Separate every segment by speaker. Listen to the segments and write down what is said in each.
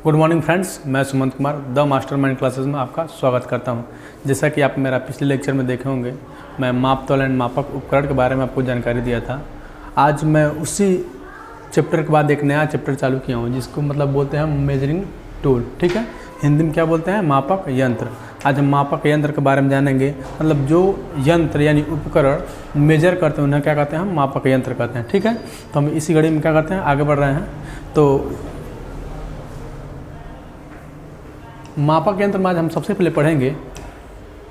Speaker 1: Good morning friends, मैं Sumant Kumar the mastermind classes में आपका स्वागत करता हूं। जैसा कि आप मेरा पिछले लेक्चर में देखे होंगे, मैं माप तौल एंड मापक उपकरण के बारे में आपको जानकारी दिया था। आज मैं उसी चैप्टर के बाद एक नया चैप्टर चालू किया हूं, जिसको मतलब बोलते हैं मेजरिंग टूल। ठीक है, हिंदी में क्या बोलते हैं? मापक यंत्र। आज हम मापक यंत्र के बारे में जानेंगे। मतलब जो यंत्र यानी उपकरण मेजर करते हैं उन्हें क्या कहते हैं? हम मापक यंत्र कहते हैं। ठीक है, तो हम इसी घड़ी में क्या करते हैं, आगे बढ़ रहे हैं। तो मापक यंत्र में आज हम सबसे पहले पढ़ेंगे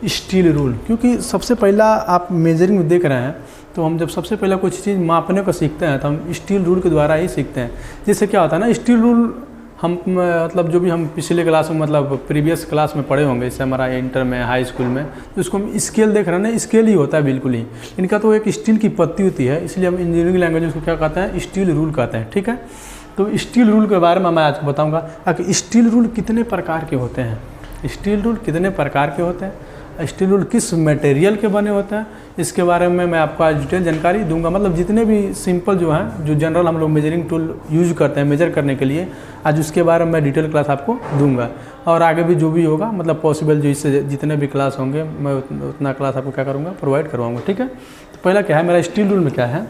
Speaker 1: स्टील रूल, क्योंकि सबसे पहला आप मेजरिंग में देख रहे हैं, तो हम जब सबसे पहले कुछ चीज़ मापने को सीखते हैं तो हम स्टील रूल के द्वारा ही सीखते हैं। जिससे क्या होता है ना, स्टील रूल हम मतलब जो भी हम पिछले क्लास में मतलब प्रीवियस क्लास में पढ़े होंगे, जैसे हमारा इंटर में, हाई स्कूल में, तो उसको हम स्केल देख रहे हैं ना, स्केल ही होता है बिल्कुल ही। इनका तो एक स्टील की पत्ती होती है, इसलिए हम इंजीनियरिंग लैंग्वेज उसको क्या कहते हैं? स्टील रूल कहते हैं। ठीक है, तो स्टील रूल के बारे में मैं आज बताऊंगा कि स्टील रूल कितने प्रकार के होते हैं, स्टील रूल कितने प्रकार के होते हैं, स्टील रूल किस मटेरियल के बने होते हैं, इसके बारे में मैं आपको आज डिटेल जानकारी दूंगा। मतलब जितने भी सिंपल जो हैं, जो जनरल हम लोग मेजरिंग टूल यूज करते हैं मेजर करने के लिए, आज उसके बारे में मैं डिटेल क्लास आपको दूंगा। और आगे भी जो भी होगा, मतलब पॉसिबल जो इससे जितने भी क्लास होंगे, मैं उतना क्लास आपको क्या करूँगा, प्रोवाइड करवाऊँगा। ठीक है, तो पहला क्या है मेरा स्टील रूल में क्या है?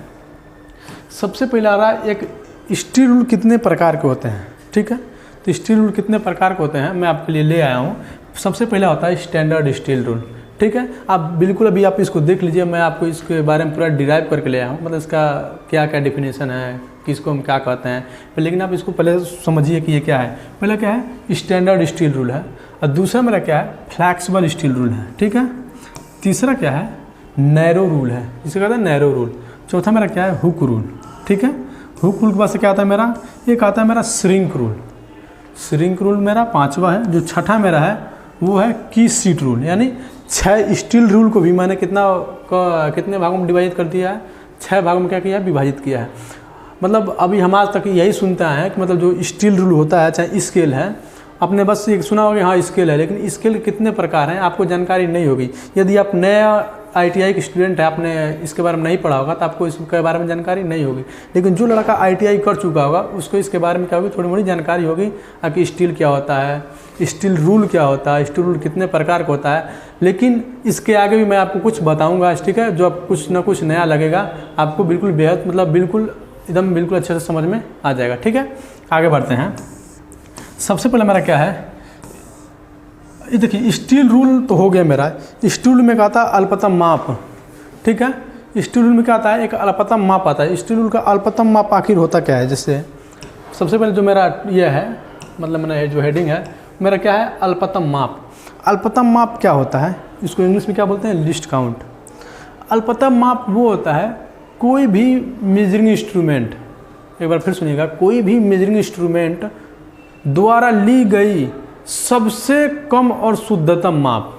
Speaker 1: सबसे पहला आ रहा है एक स्टील रूल कितने प्रकार के होते हैं। ठीक है, तो स्टील रूल कितने प्रकार के होते हैं मैं आपके लिए ले आया हूँ। सबसे पहला होता है स्टैंडर्ड स्टील रूल। ठीक है, आप बिल्कुल अभी आप इसको देख लीजिए, मैं आपको इसके बारे में पूरा डिराइव करके ले आया हूँ, मतलब इसका क्या क्या डेफिनेशन है, किसको हम क्या कहते हैं। लेकिन आप इसको पहले समझिए कि ये क्या है। पहला क्या है? स्टैंडर्ड स्टील रूल है। और दूसरा मेरा क्या है? फ्लैक्सिबल स्टील रूल है। ठीक है, तीसरा क्या है? नैरो रूल है, जिसे कहते हैं नैरो रूल। चौथा मेरा क्या है? Hook rule. ठीक है, हुक रूल के बाद से क्या आता है मेरा? एक आता है मेरा श्रिंक रूल। श्रिंक रूल मेरा पांचवा है। जो छठा मेरा है वो है की सीट रूल, यानी 6 स्टील रूल को भी मैंने कितने भागों में डिवाइड कर दिया है? 6 भागों में क्या किया है? विभाजित किया है। मतलब अभी हम आज तक यही सुनते हैं कि मतलब जो स्टील रूल होता है, चाहे स्केल है, आपने बस ये सुना होगा हाँ स्केल है, लेकिन स्केल कितने प्रकार हैं आपको जानकारी नहीं होगी। यदि आप नया ITI के स्टूडेंट है, आपने इसके बारे में नहीं पढ़ा होगा, तो आपको इसके बारे में जानकारी नहीं होगी। लेकिन जो लड़का ITI कर चुका होगा उसको इसके बारे में क्या होगी? थोड़ी मोड़ी जानकारी होगी कि स्टील क्या होता है, स्टील रूल क्या होता है, स्टील रूल कितने प्रकार का होता है। लेकिन इसके आगे भी मैं आपको कुछ बताऊँगा, ठीक है, जो आप कुछ ना कुछ नया लगेगा आपको, बिल्कुल बेहद मतलब बिल्कुल एकदम बिल्कुल अच्छे से समझ में आ जाएगा। ठीक है, आगे बढ़ते हैं। सबसे पहले मेरा क्या है? ये देखिए, स्टील रूल तो हो गया मेरा। स्टील रूल में क्या आता है? अल्पतम माप। ठीक है, स्टील रूल में क्या आता है? एक अल्पतम माप आता है। स्टील रूल का अल्पतम माप आखिर होता क्या है? जैसे सबसे पहले जो मेरा ये है, मतलब मैंने जो हेडिंग है मेरा क्या है? अल्पतम माप। अल्पतम माप क्या होता है? इसको इंग्लिश में क्या बोलते हैं? List count. अल्पतम माप वो होता है कोई भी मेजरिंग इंस्ट्रूमेंट, एक बार फिर सुनिएगा, कोई भी मेजरिंग इंस्ट्रूमेंट द्वारा ली गई सबसे कम और शुद्धतम माप।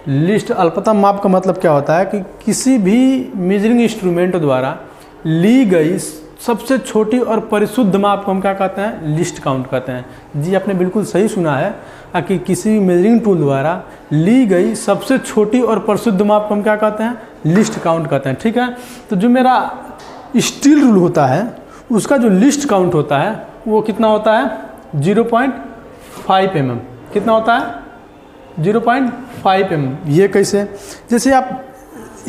Speaker 1: लिस्ट अल्पतम माप का मतलब क्या होता है कि किसी भी मेजरिंग इंस्ट्रूमेंट द्वारा ली गई सबसे छोटी और परिशुद्ध माप को हम क्या कहते हैं? लिस्ट काउंट कहते हैं। जी आपने बिल्कुल सही सुना है कि किसी भी मेजरिंग टूल द्वारा ली गई सबसे छोटी और परिशुद्ध माप को हम क्या कहते हैं? लिस्ट काउंट कहते हैं। ठीक है, तो जो मेरा स्टील रूल होता है उसका जो लिस्ट काउंट होता है वो कितना होता है? 0.5 mm। कितना होता है? 0.5 mm। ये कैसे? जैसे आप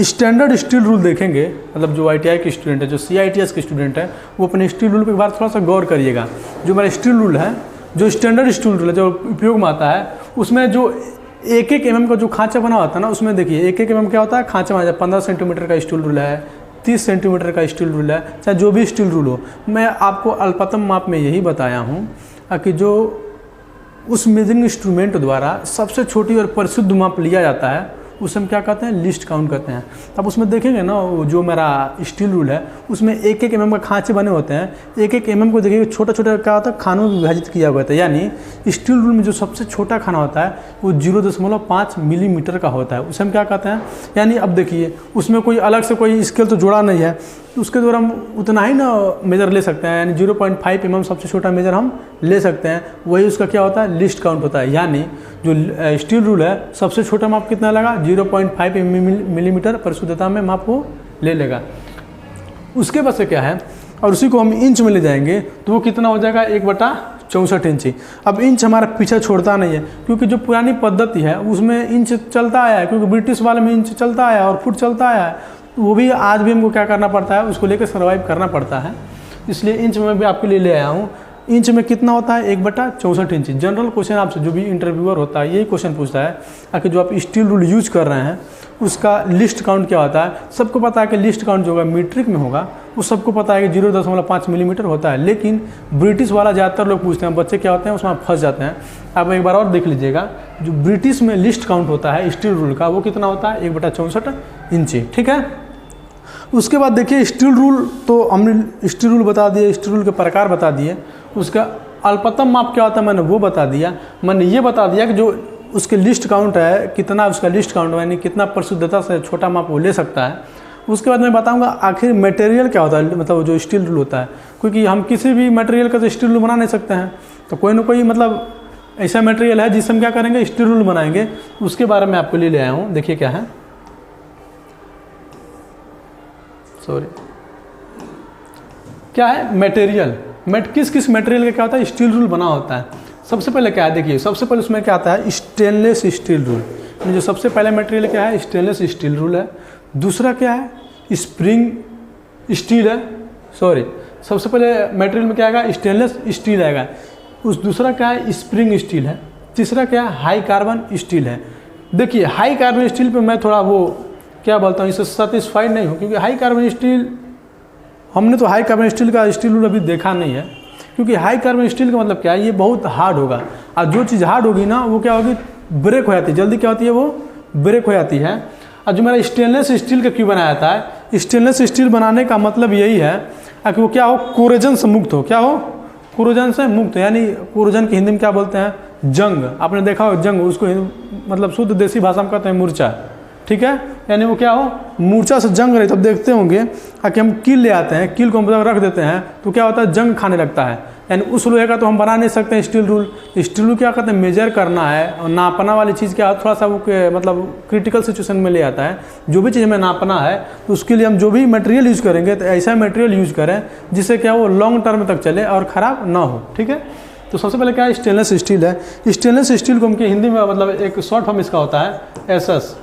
Speaker 1: स्टैंडर्ड स्टील रूल देखेंगे, मतलब जो ITI के स्टूडेंट है, जो CITS के स्टूडेंट है, वो अपने स्टील रूल पे एक बार थोड़ा सा गौर करिएगा। जो मेरा स्टील रूल है, जो स्टैंडर्ड स्टील रूल है, जो उपयोग में आता है, उसमें जो 1-1 mm का जो खांचा बना होता है ना, उसमें देखिए 1-1 mm क्या होता है? खांचा बना। 15 सेंटीमीटर का स्टील रूल है, 30 सेंटीमीटर का स्टील रूल है, चाहे जो भी स्टील रूल हो। मैं आपको अल्पतम माप में यही बताया हूँ कि जो उस मेजरिंग इंस्ट्रूमेंट द्वारा सबसे छोटी और परिशुद्ध माप लिया जाता है उसे हम क्या कहते हैं? लिस्ट काउंट करते हैं। अब उसमें देखेंगे ना, जो मेरा स्टील रूल है उसमें 1-1 mm का खांचे बने होते हैं। 1-1 mm को देखिए छोटा छोटा क्या होता है? खानों में विभाजित किया हुआ होता है। यानी स्टील रूल में जो सबसे छोटा खाना होता है वो 0.5 मिलीमीटर का होता है, उसे हम क्या कहते हैं? यानी अब देखिए, उसमें कोई अलग से कोई स्केल तो जोड़ा नहीं है, तो उसके द्वारा हम उतना ही ना मेजर ले सकते हैं। यानी 0.5 mm सबसे छोटा मेजर हम ले सकते हैं, वही उसका क्या होता है? लिस्ट काउंट होता है। यानी जो स्टील रूल है सबसे छोटा माप कितना लगा? 0.5 मिलीमीटर परिशुद्धता में माप को ले लेगा। उसके बाद से क्या है? और उसी को हम इंच में ले जाएंगे तो वो कितना हो जाएगा? 1/24 64 इंची। अब इंच हमारा पीछे छोड़ता नहीं है, क्योंकि जो पुरानी पद्धति है उसमें इंच चलता आया है, क्योंकि ब्रिटिश वाले में इंच चलता आया और फुट चलता आया है, वो भी आज भी हमको क्या करना पड़ता है, उसको लेकर सर्वाइव करना पड़ता है। इसलिए इंच में भी आपके लिए ले आया हूँ। इंच में कितना होता है, 1/64 इंच। जनरल क्वेश्चन आपसे जो भी इंटरव्यूअर होता है यही क्वेश्चन पूछता है कि जो आप स्टील रूल यूज कर रहे हैं उसका लिस्ट काउंट क्या होता है। सबको पता है कि लिस्ट काउंट जो होगा मीट्रिक में होगा, वो सबको पता है कि 0.5 मिलीमीटर होता है, लेकिन ब्रिटिश वाला ज़्यादातर लोग पूछते हैं, बच्चे क्या होते हैं उसमें फंस जाते हैं। आप एक बार और देख लीजिएगा, जो ब्रिटिश में लिस्ट काउंट होता है स्टील रूल का, वो कितना होता है, 1/64 इंची। ठीक है, उसके बाद देखिए स्टील रूल, तो हमने स्टील रूल बता दिए, स्टील रूल के प्रकार बता दिए, उसका अल्पतम माप क्या होता है मैंने वो बता दिया। मैंने ये बता दिया कि जो उसके लिस्ट काउंट है, कितना उसका लिस्ट काउंट यानी कितना परिशुद्धता से छोटा माप वो ले सकता है। उसके बाद मैं बताऊंगा आखिर मटेरियल क्या होता है, मतलब जो स्टील रूल होता है, क्योंकि हम किसी भी मटेरियल का तो स्टील रूल बना नहीं सकते हैं, तो कोई ना कोई मतलब ऐसा मटेरियल है जिससे हम क्या करेंगे, स्टील रूल बनाएंगे। उसके बारे में आपको ले आया हूँ। देखिए क्या है, सॉरी, क्या है मटेरियल, किस किस मटेरियल का क्या होता है स्टील रूल बना होता है। सबसे पहले क्या है, देखिए सबसे पहले उसमें क्या आता है, स्टेनलेस स्टील रूल। जो सबसे पहले मटेरियल क्या है, स्टेनलेस स्टील रूल है। दूसरा क्या है, स्प्रिंग स्टील है, सॉरी, सबसे पहले मटेरियल में क्या आएगा, स्टेनलेस स्टील आएगा। उस दूसरा क्या है, स्प्रिंग स्टील है। तीसरा क्या है, हाई कार्बन स्टील है। देखिए हाई कार्बन स्टील पे मैं थोड़ा वो क्या बोलता हूँ, इससे सेटिस्फाइड नहीं हूँ, क्योंकि हाई कार्बन स्टील, हमने तो हाई कार्बन स्टील का स्टील रूल अभी देखा नहीं है, क्योंकि हाई कार्बन स्टील का मतलब क्या है, ये बहुत हार्ड होगा, और जो चीज़ हार्ड होगी ना वो क्या होगी, ब्रेक हो जाती है जल्दी, क्या होती है वो ब्रेक हो जाती है। और जो मेरा स्टेनलेस स्टील का क्यों बनाया था, स्टेनलेस स्टील बनाने का मतलब यही है कि वो क्या हो, कोरोजन से मुक्त हो। क्या हो, कोरोजन से मुक्त, यानी कोरोजन की हिंदी में क्या बोलते हैं, जंग। आपने देखा हो जंग, उसको मतलब शुद्ध देसी भाषा में कहते हैं मूर्छा। ठीक है, यानी वो क्या हो, मूर्छा से जंग रही। तब देखते होंगे कि हम कील ले आते हैं, कील को हम रख देते हैं तो क्या होता है, जंग खाने लगता है। यानी उस लोहे का तो हम बना नहीं सकते स्टील रूल। स्टील रूल क्या करते हैं, मेजर करना है और नापना वाली चीज़ क्या थोड़ा सा वो मतलब क्रिटिकल सिचुएशन में ले आता है। जो भी चीज़ हमें नापना है तो उसके लिए हम जो भी मटेरियल यूज़ करेंगे तो ऐसा मटेरियल यूज़ करें जिससे क्या वो लॉन्ग टर्म तक चले और ख़राब ना हो। ठीक है, तो सबसे पहले क्या है, स्टेनलेस स्टील है। स्टेनलेस स्टील को हम हिंदी में मतलब एक शॉर्ट फॉर्म इसका होता है SS।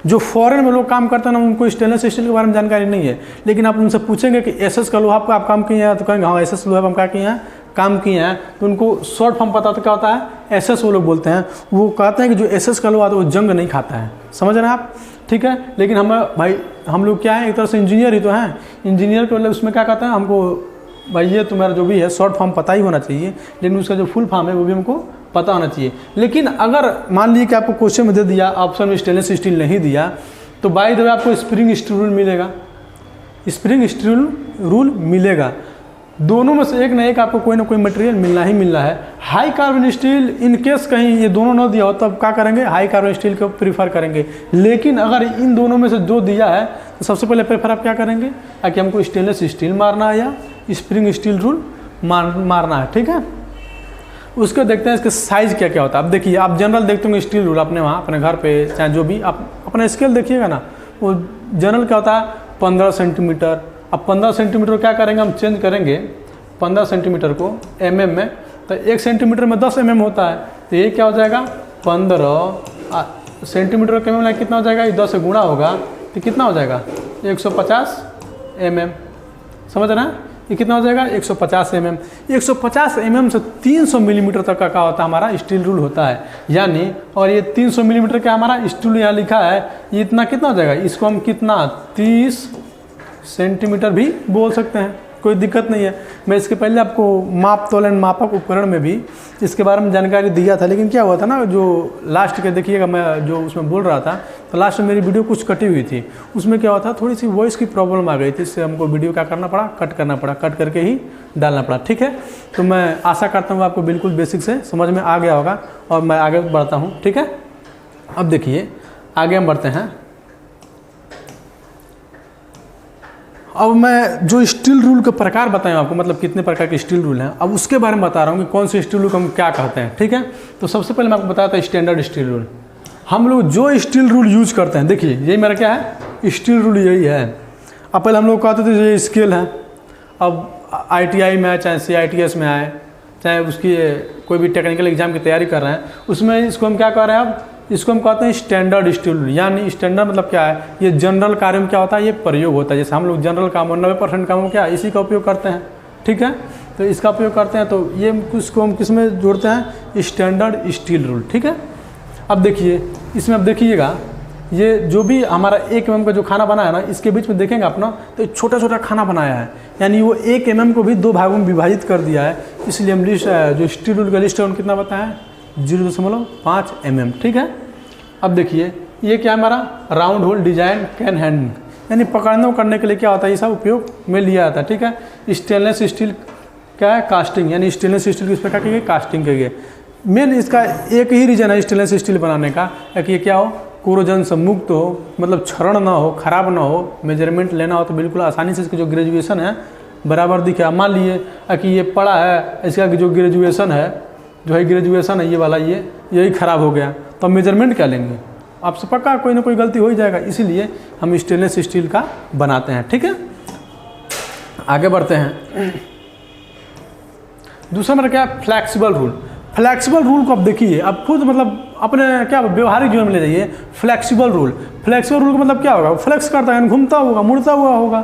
Speaker 1: जो फॉरेन में लोग काम करते हैं ना, उनको स्टेनलेस स्टील के बारे में जानकारी नहीं है, लेकिन आप उनसे पूछेंगे कि SS का लोहा पर आप काम किए हैं, तो कहेंगे हाँ SS लोहा पर हम क्या किए हैं, काम किए हैं। तो उनको शॉर्ट फॉर्म पता तो क्या होता है, SS वो लोग बोलते हैं। वो कहते हैं कि जो SS का लोहा तो वो जंग नहीं खाता है, समझ रहे हैं आप। ठीक है, लेकिन हम लोग क्या है, एक तरह से इंजीनियर ही तो हैं। इंजीनियर के मतलब उसमें क्या कहते हैं, हमको भाई ये तुम्हारा जो भी है शॉर्ट फॉर्म पता ही होना चाहिए, लेकिन उसका जो फुल फॉर्म है वो भी हमको पता होना चाहिए। लेकिन अगर मान लीजिए कि आपको क्वेश्चन में दे दिया, ऑप्शन में स्टेनलेस स्टील नहीं दिया, तो बाय द वे आपको स्प्रिंग स्टील रूल मिलेगा। स्प्रिंग स्टील रूल मिलेगा, दोनों में से एक ना एक आपको कोई ना कोई मटेरियल मिलना ही मिलना है। High carbon steel in case कहीं ये दोनों ना दिया हो तब क्या करेंगे, हाई कार्बन स्टील को प्रीफर करेंगे। लेकिन अगर इन दोनों में से जो दिया है तो सबसे पहले प्रेफर आप क्या करेंगे, ताकि हमको स्टेनलेस स्टील मारना है या स्प्रिंग स्टील रूल मारना है। ठीक है, उसके देखते हैं इसके साइज़ क्या क्या होता है। अब देखिए आप जनरल देखते होंगे स्टील रूल अपने वहाँ अपने घर पे, चाहे जो भी आप अपना स्केल देखिएगा ना, वो जनरल क्या होता है 15 सेंटीमीटर। अब 15 सेंटीमीटर क्या करेंगे, हम चेंज करेंगे 15 सेंटीमीटर को mm में, तो 1 सेंटीमीटर में 10 mm होता है, तो ये क्या हो जाएगा 15 सेंटीमीटर के mm कितना हो जाएगा, ये 10 से गुणा होगा तो कितना हो जाएगा 150 mm। समझ रहे हैं, ये कितना हो जाएगा 150 mm। 150 mm से 300 मिलीमीटर तक का क्या होता है, हमारा स्टील रूल होता है। यानी और ये 300 मिलीमीटर का हमारा स्टील यहाँ लिखा है, ये इतना कितना हो जाएगा, इसको हम कितना 30 सेंटीमीटर भी बोल सकते हैं, कोई दिक्कत नहीं है। मैं इसके पहले आपको माप तोलन मापक उपकरण में भी इसके बारे में जानकारी दिया था, लेकिन क्या हुआ था ना, जो लास्ट के देखिएगा मैं जो उसमें बोल रहा था, तो लास्ट में मेरी वीडियो कुछ कटी हुई थी। उसमें क्या हुआ था, थोड़ी सी वॉइस की प्रॉब्लम आ गई थी, इससे हमको वीडियो क्या करना पड़ा, कट करना पड़ा, कट करके ही डालना पड़ा। ठीक है, तो मैं आशा करता हूँ आपको बिल्कुल बेसिक से समझ में आ गया होगा और मैं आगे बढ़ता हूँ। ठीक है, अब देखिए आगे हम बढ़ते हैं। अब मैं जो स्टील रूल के प्रकार बताएं आपको, मतलब कितने प्रकार के स्टील रूल हैं, अब उसके बारे में बता रहा हूँ कि कौन से स्टील रूल को हम क्या कहते हैं। ठीक है, तो सबसे पहले मैं आपको बताया था स्टैंडर्ड स्टील रूल। हम लोग जो स्टील रूल यूज करते हैं, देखिए यही मेरा क्या है, स्टील रूल यही है। अब पहले हम लोग कहते थे ये स्केल है, अब ITI में आए चाहे CITS में आए, चाहे उसकी कोई भी टेक्निकल एग्जाम की तैयारी कर रहे हैं, उसमें इसको हम क्या कर रहे हैं, अब इसको हम कहते हैं स्टैंडर्ड स्टील रूल। यानी स्टैंडर्ड मतलब क्या है, ये जनरल कार्य में क्या होता है, ये प्रयोग होता है। जैसे हम लोग जनरल काम 90% कामों में क्या इसी का उपयोग करते हैं, ठीक है, तो इसका उपयोग करते हैं। तो ये इसको हम किस में जोड़ते हैं, स्टैंडर्ड स्टील रूल, ठीक है। अब देखिए इसमें, अब देखिएगा ये जो भी हमारा 1 mm का जो खाना बना है ना, इसके बीच में देखेंगे आप ना, तो छोटा छोटा खाना बनाया है, यानी वो 1 mm को भी 2 भागों में विभाजित कर दिया है। इसलिए हम लिस्ट जो स्टील रूल का लिस्ट है उन कितना बताया है, 0.5 mm, ठीक है। अब देखिए ये क्या हमारा round whole design can handling, यानी पकड़ने करने के लिए क्या होता है, ये सब उपयोग में लिया जाता है, ठीक है। स्टेनलेस स्टील क्या है, कास्टिंग, यानी स्टेनलेस स्टील किस प्रकार की कास्टिंग की गई। मेन इसका एक ही रीजन है स्टेनलेस स्टील बनाने का, कि ये क्या हो, कोरोजन से मुक्त हो, मतलब क्षरण ना हो, खराब ना हो। मेजरमेंट लेना हो तो बिल्कुल आसानी से इसकी जो ग्रेजुएशन है बराबर दिखे। मान लिए कि ये पड़ा है, इसका जो ग्रेजुएशन है, जो है ग्रेजुएशन है ये वाला, ये यही खराब हो गया, तो मेजरमेंट क्या लेंगे, आपसे पक्का कोई ना कोई गलती हो ही जाएगा। इसीलिए हम स्टेनलेस स्टील का बनाते हैं, ठीक है। आगे बढ़ते हैं। दूसरा मेरा क्या, फ्लैक्सिबल रूल। फ्लैक्सिबल रूल को आप देखिए, आप खुद मतलब अपने क्या व्यवहारिक जीवन में ले जाइए। फ्लैक्सिबल रूल, फ्लैक्सिबल रूल का मतलब क्या होगा, फ्लेक्स करता है, यानी घूमता होगा, मुड़ता हुआ होगा।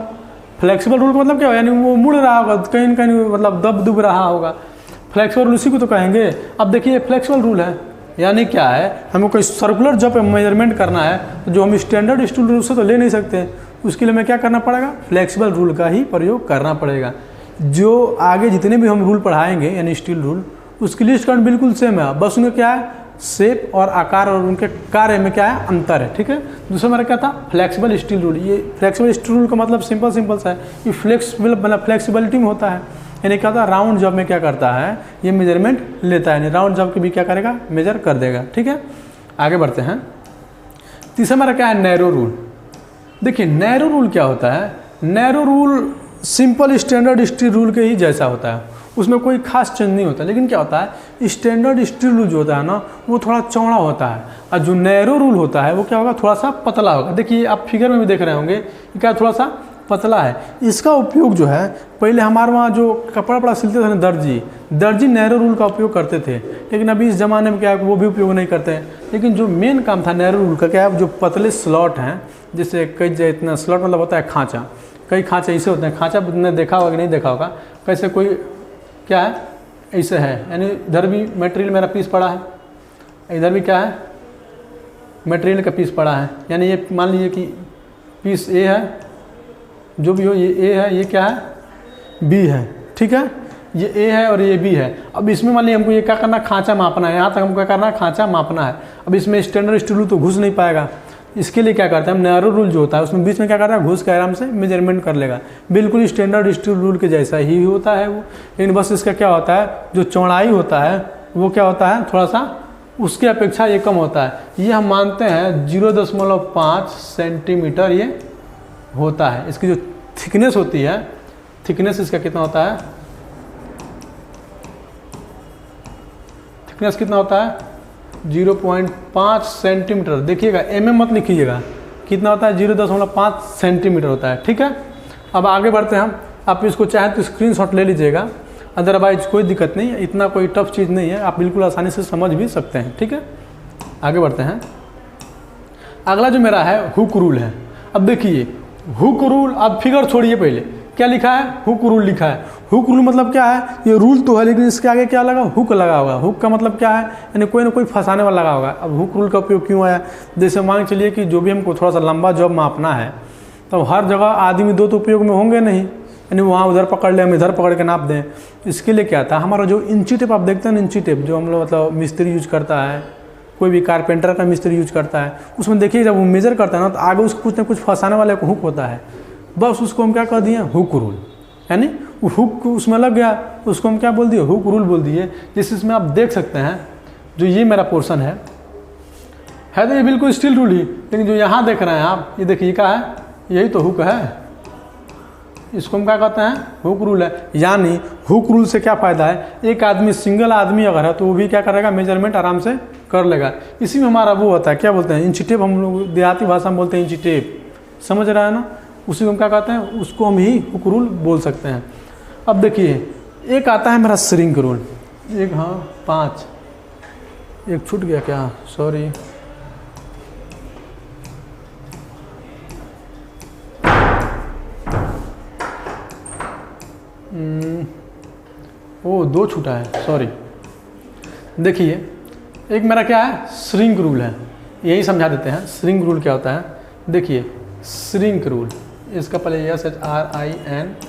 Speaker 1: फ्लैक्सिबल रूल का मतलब क्या होगा, यानी वो मुड़ रहा होगा, कहीं न कहीं मतलब दब दुब रहा होगा। फ्लैक्सिबल रूल इसी को तो कहेंगे। अब देखिए फ्लैक्सिबल रूल है, यानी क्या है, हमें कोई सर्कुलर जब मेजरमेंट करना है, तो जो हम स्टैंडर्ड स्टील रूल से तो ले नहीं सकते, उसके लिए हमें क्या करना पड़ेगा, फ्लैक्सिबल रूल का ही प्रयोग करना पड़ेगा। जो आगे जितने भी हम रूल पढ़ाएंगे यानी स्टील रूल, उसकी लिस्ट काउंट बिल्कुल सेम है, बस उनका क्या है, शेप और आकार और उनके कार्य में क्या है, अंतर है, ठीक है। दूसरा मेरा क्या था, फ्लेक्सिबल स्टील रूल। ये फ्लेक्सिबल स्टील रूल का मतलब सिंपल सा है, ये फ्लेक्सिबल मतलब फ्लेक्सिबिलिटी में होता है, यानी क्या होता है, राउंड जॉब में क्या करता है, ये मेजरमेंट लेता है, यानी राउंड जॉब की भी क्या करेगा, मेजर कर देगा, ठीक है। आगे बढ़ते हैं। तीसरा मेरा क्या है, नैरो रूल। देखिए नैरो रूल क्या होता है, narrow rule simple standard steel rule के ही जैसा होता है, उसमें कोई खास चेंज नहीं होता। लेकिन क्या होता है, स्टैंडर्ड स्टील रूल जो होता है ना, वो थोड़ा चौड़ा होता है, और जो नैरो रूल होता है वो क्या होगा, थोड़ा सा पतला होगा। देखिए आप फिगर में भी देख रहे होंगे, क्या थोड़ा सा पतला है। इसका उपयोग जो है, पहले हमारे वहाँ जो कपड़ा वपड़ा सिलते थे ना, दर्जी नैरो रूल का उपयोग करते थे। लेकिन अभी इस ज़माने में क्या है, वो भी उपयोग नहीं करते हैं। लेकिन जो मेन काम था नैरो रूल का, क्या है, जो पतले स्लॉट हैं, जैसे कई इतना स्लॉट मतलब होता है खाँचा, कई खाँचे ऐसे होते हैं, खाँचा ने देखा होगा कि नहीं देखा होगा, कैसे कोई क्या है, ऐसे है, यानी इधर भी मटेरियल मेरा पीस पड़ा है, इधर भी क्या है, मटेरियल का पीस पड़ा है, यानी ये मान लीजिए कि पीस ए है, जो भी हो, ये ए है, ये क्या है, बी है, ठीक है, ये ए है और ये बी है। अब इसमें मान लीजिए हमको ये क्या करना है, खाँचा मापना है, यहाँ तक हमको क्या करना है, खाँचा मापना है। अब इसमें स्टैंडर्ड स्टील तो घुस नहीं पाएगा, इसके लिए क्या करते हैं हम, नैरो रूल जो होता है उसमें बीच में क्या करता है, घुस के आराम से मेजरमेंट कर लेगा। बिल्कुल स्टैंडर्ड स्टील रूल के जैसा ही होता है वो, लेकिन बस इसका क्या होता है, जो चौड़ाई होता है वो क्या होता है, थोड़ा सा उसके अपेक्षा ये कम होता है। ये हम मानते हैं 0.5 सेंटीमीटर ये होता है। इसकी जो थिकनेस होती है, थिकनेस इसका कितना होता है, थिकनेस कितना होता है, 0.5 सेंटीमीटर। देखिएगा mm मत लिखिएगा, कितना होता है, 0.5 सेंटीमीटर होता है, ठीक है। अब आगे बढ़ते हैं हम, आप इसको चाहें तो स्क्रीनशॉट ले लीजिएगा, अदरवाइज कोई दिक्कत नहीं है, इतना कोई टफ चीज़ नहीं है, आप बिल्कुल आसानी से समझ भी सकते हैं, ठीक है। आगे बढ़ते हैं। अगला जो मेरा है हुक रूल है। अब देखिए हुक रूल, अब फिगर छोड़िए, पहले क्या लिखा है, हुक रूल लिखा है। हुक रूल मतलब क्या है, ये रूल तो है लेकिन इसके आगे क्या लगा, हुक लगा होगा। हुक का मतलब क्या है, यानी कोई ना कोई फंसाने वाला लगा होगा। अब हुक रूल का उपयोग क्यों आया, जैसे मान के चलिए कि जो भी हमको थोड़ा सा लंबा जॉब मापना है, तो हर जगह आदमी दो तो उपयोग में होंगे नहीं, यानी वहाँ उधर पकड़ ले, हम इधर पकड़ के नाप दें। इसके लिए क्या था, हमारा जो इंची टेप आप देखते हैं ना, इंची टेप जो हम लोग मतलब मिस्त्री यूज करता है, कोई भी कारपेंटर का मिस्त्री यूज करता है, उसमें देखिए जब वो मेजर करता है ना, तो आगे उसको कुछ ना कुछ फंसाने वाला एक हुक होता है, बस उसको हम क्या कर दिए, हुक रूल, यानी वो हुक उसमें लग गया, उसको हम क्या बोल दिए, हुक रूल बोल दिए। जिस इसमें आप देख सकते हैं, जो ये मेरा पोर्शन है तो ये बिल्कुल स्टील रूल ही, लेकिन जो यहाँ देख रहे हैं आप, ये देखिए क्या है, यही तो हुक है, इसको हम क्या कहते हैं, हुक रूल है। यानी हुक रूल से क्या फ़ायदा है, एक आदमी, सिंगल आदमी अगर है तो वो भी क्या करेगा, मेजरमेंट आराम से कर लेगा। इसी में हमारा वो होता है, क्या बोलते हैं, इंची टेप, हम लोग देहाती भाषा में बोलते हैं इंची टेप, समझ रहा है ना, उसी को हम क्या कहते हैं, उसको हम ही हुक रूल बोल सकते हैं। अब देखिए एक आता है मेरा श्रिंक रूल। एक, हाँ 5, एक छूट गया क्या, सॉरी। ओ 2 छूटा है, सॉरी। देखिए एक मेरा क्या है, श्रिंक रूल है, यही समझा देते हैं श्रिंक रूल क्या होता है। देखिए श्रिंक रूल, इसका पहले SHRINK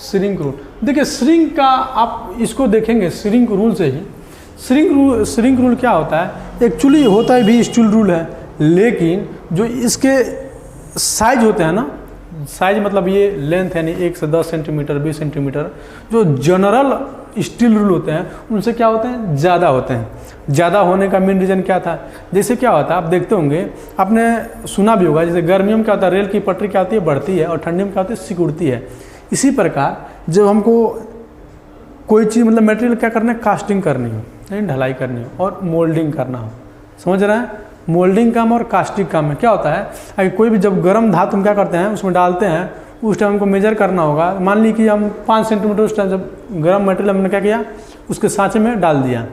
Speaker 1: श्रिंक रूल। देखिए श्रिंक का आप इसको देखेंगे श्रिंक रूल से ही। श्रिंक रूल क्या होता है, एक्चुअली होता है भी स्टील रूल है, लेकिन जो इसके साइज होते हैं ना, साइज मतलब ये लेंथ यानी 1 से 10 सेंटीमीटर 20 सेंटीमीटर, जो जनरल स्टील रूल होते हैं उनसे क्या होते हैं, ज़्यादा होते हैं। ज़्यादा होने का मेन रीज़न क्या था, जैसे क्या होता है आप देखते होंगे, आपने सुना भी होगा, जैसे गर्मियों में क्या होता है, रेल की पटरी क्या होती है, बढ़ती है, और ठंडी में क्या होती है, सिकुड़ती है। इसी प्रकार जब हमको कोई चीज़ मतलब मटेरियल क्या करना है, कास्टिंग करनी हो यानी ढलाई करनी हो और मोल्डिंग करना हो, समझ रहे हैं, मोल्डिंग काम और कास्टिंग काम में क्या होता है, अगर कोई भी जब गर्म धातु हम क्या करते हैं उसमें डालते हैं, उस टाइम हमको मेजर करना होगा। मान ली कि हम 5 सेंटीमीटर उस टाइम जब गर्म मटेरियल हमने क्या किया, उसके सांचे में डाल दिया,